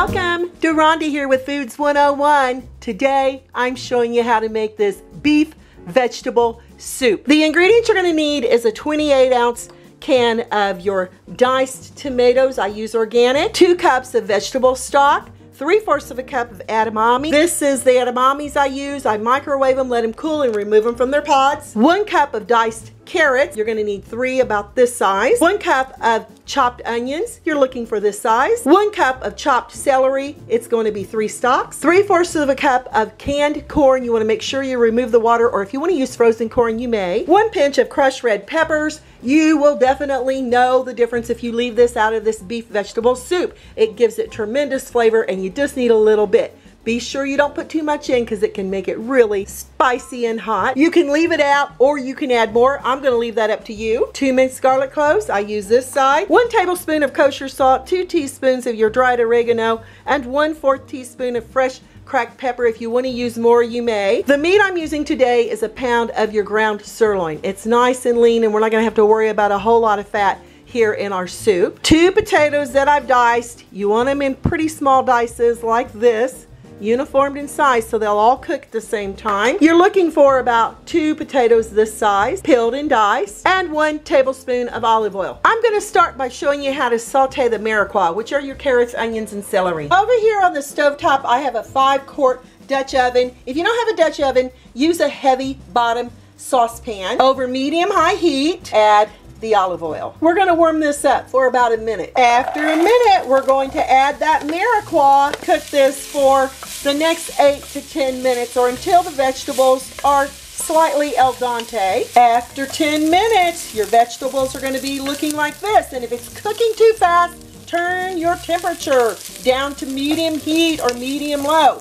Welcome, Deronda here with Foods 101. Today I'm showing you how to make this beef vegetable soup. The ingredients you're going to need is a 28-ounce can of your diced tomatoes. I use organic, 2 cups of vegetable stock, 3/4 of a cup of edamame. This is the edamames I use. I microwave them, let them cool, and remove them from their pods. 1 cup of diced carrots. You're going to need 3 about this size. 1 cup of chopped onions. You're looking for this size. 1 cup of chopped celery. It's going to be 3 stalks. 3/4 of a cup of canned corn. You want to make sure you remove the water, or if you want to use frozen corn, you may. 1 pinch of crushed red peppers. You will definitely know the difference if you leave this out of this beef vegetable soup. It gives it tremendous flavor, and you just need a little bit. Be sure you don't put too much in because it can make it really spicy and hot. You can leave it out or you can add more. I'm going to leave that up to you. 2 minced garlic cloves. I use this side. 1 tablespoon of kosher salt, 2 teaspoons of your dried oregano, and 1/4 teaspoon of fresh cracked pepper. If you want to use more, you may. The meat I'm using today is a pound of your ground sirloin. It's nice and lean, and we're not going to have to worry about a whole lot of fat here in our soup. 2 potatoes that I've diced. You want them in pretty small dices like this, uniformed in size, so they'll all cook at the same time. You're looking for about 2 potatoes this size, peeled and diced, and 1 tablespoon of olive oil. I'm going to start by showing you how to saute the mirepoix, which are your carrots, onions, and celery. Over here on the stovetop, I have a 5-quart Dutch oven. If you don't have a Dutch oven, use a heavy bottom saucepan. Over medium-high heat, add the olive oil. We're going to warm this up for about a minute. After a minute, we're going to add that mirepoix. Cook this for the next 8 to 10 minutes, or until the vegetables are slightly al dente. After 10 minutes, your vegetables are going to be looking like this, and if it's cooking too fast, turn your temperature down to medium heat or medium low.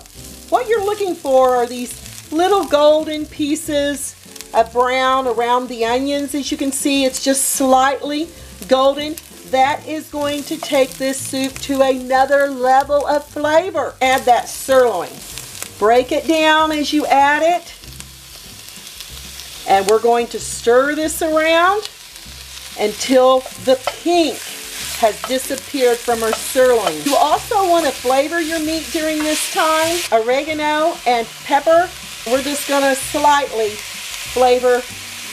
What you're looking for are these little golden pieces of brown around the onions. As you can see, it's just slightly golden. That is going to take this soup to another level of flavor. Add that sirloin. Break it down as you add it. And we're going to stir this around until the pink has disappeared from our sirloin. You also want to flavor your meat during this time. Oregano and pepper. We're just going to slightly flavor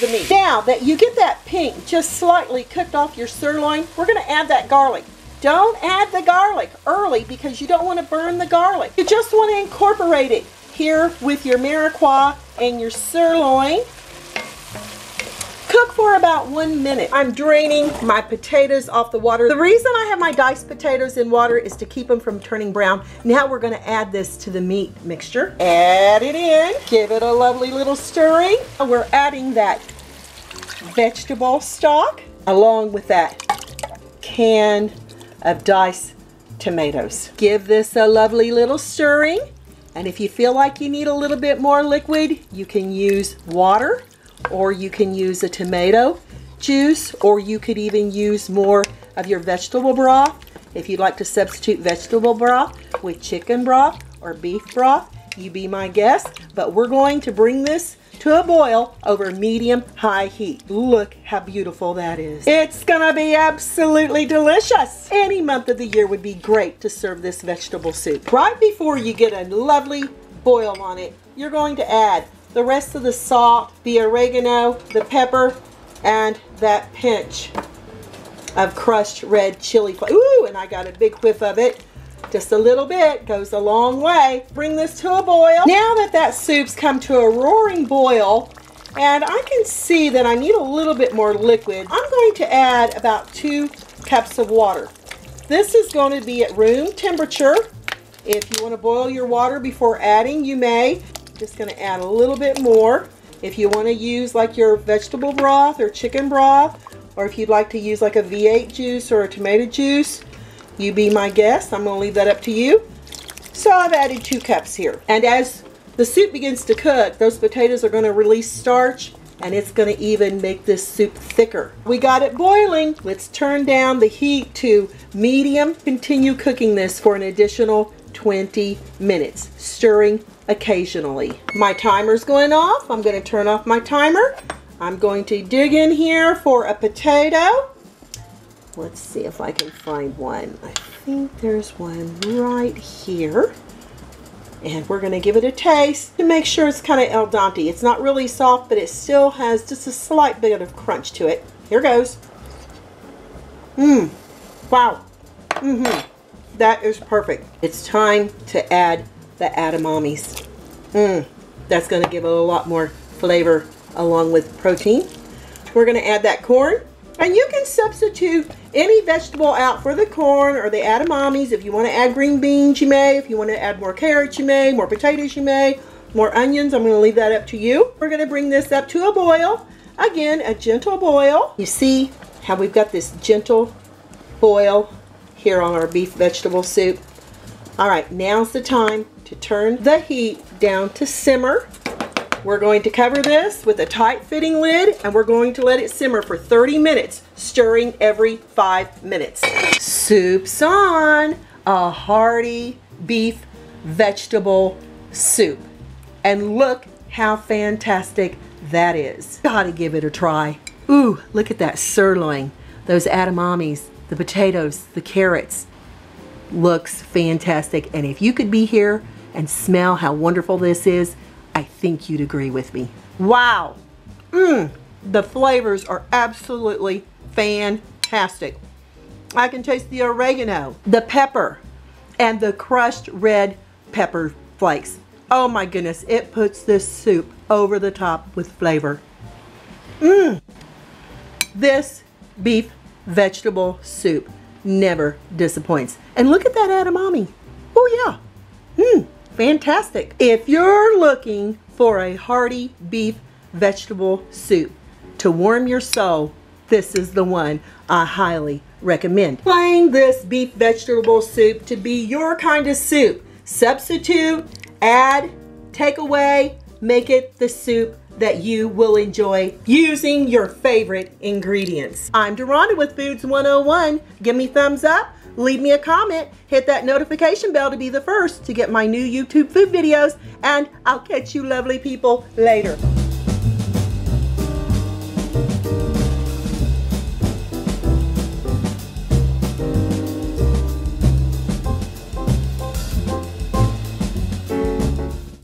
the meat. Now that you get that pink just slightly cooked off your sirloin, we're going to add that garlic. Don't add the garlic early because you don't want to burn the garlic. You just want to incorporate it here with your mirepoix and your sirloin. Cook for about 1 minute. I'm draining my potatoes off the water. The reason I have my diced potatoes in water is to keep them from turning brown. Now we're going to add this to the meat mixture. Add it in. Give it a lovely little stirring. We're adding that vegetable stock along with that can of diced tomatoes. Give this a lovely little stirring. And if you feel like you need a little bit more liquid, you can use water, or you can use a tomato juice, or you could even use more of your vegetable broth. If you'd like to substitute vegetable broth with chicken broth or beef broth, you be my guest. But we're going to bring this to a boil over medium-high heat. Look how beautiful that is. It's gonna be absolutely delicious. Any month of the year would be great to serve this vegetable soup. Right before you get a lovely boil on it, you're going to add the rest of the salt, the oregano, the pepper, and that pinch of crushed red chili flakes. Ooh, and I got a big whiff of it. Just a little bit goes a long way. Bring this to a boil. Now that that soup's come to a roaring boil, and I can see that I need a little bit more liquid, I'm going to add about 2 cups of water. This is going to be at room temperature. If you want to boil your water before adding, you may. Just going to add a little bit more. If you want to use like your vegetable broth or chicken broth, or if you'd like to use like a V8 juice or a tomato juice, you be my guest. I'm going to leave that up to you. So I've added 2 cups here. And as the soup begins to cook, those potatoes are going to release starch, and it's going to even make this soup thicker. We got it boiling. Let's turn down the heat to medium. Continue cooking this for an additional 20 minutes, stirring occasionally. My timer's going off. I'm going to turn off my timer. I'm going to dig in here for a potato. Let's see if I can find one. I think there's one right here. And we're gonna give it a taste to make sure it's kind of al dente. It's not really soft, but it still has just a slight bit of crunch to it. Here goes. Wow. That is perfect. It's time to add the edamames. That's gonna give it a lot more flavor along with protein. We're gonna add that corn. And you can substitute any vegetable out for the corn or the edamames. If you want to add green beans, you may. If you want to add more carrots, you may. More potatoes, you may. More onions, I'm going to leave that up to you. We're going to bring this up to a boil. Again, a gentle boil. You see how we've got this gentle boil here on our beef vegetable soup. All right, now's the time to turn the heat down to simmer. We're going to cover this with a tight fitting lid and we're going to let it simmer for 30 minutes, stirring every 5 minutes. Soup's on! A hearty beef vegetable soup. And look how fantastic that is. Gotta give it a try. Ooh, look at that sirloin. Those edamames, the potatoes, the carrots. Looks fantastic. And if you could be here and smell how wonderful this is, I think you'd agree with me. Wow. The flavors are absolutely fantastic. I can taste the oregano, the pepper, and the crushed red pepper flakes. Oh my goodness, it puts this soup over the top with flavor. This beef vegetable soup never disappoints. And look at that edamame. Oh yeah. Fantastic. If you're looking for a hearty beef vegetable soup to warm your soul, this is the one I highly recommend. Find this beef vegetable soup to be your kind of soup. Substitute, add, take away, make it the soup that you will enjoy using your favorite ingredients. I'm Deronda with Foods 101. Give me thumbs up. Leave me a comment, hit that notification bell to be the first to get my new YouTube food videos, and I'll catch you lovely people later.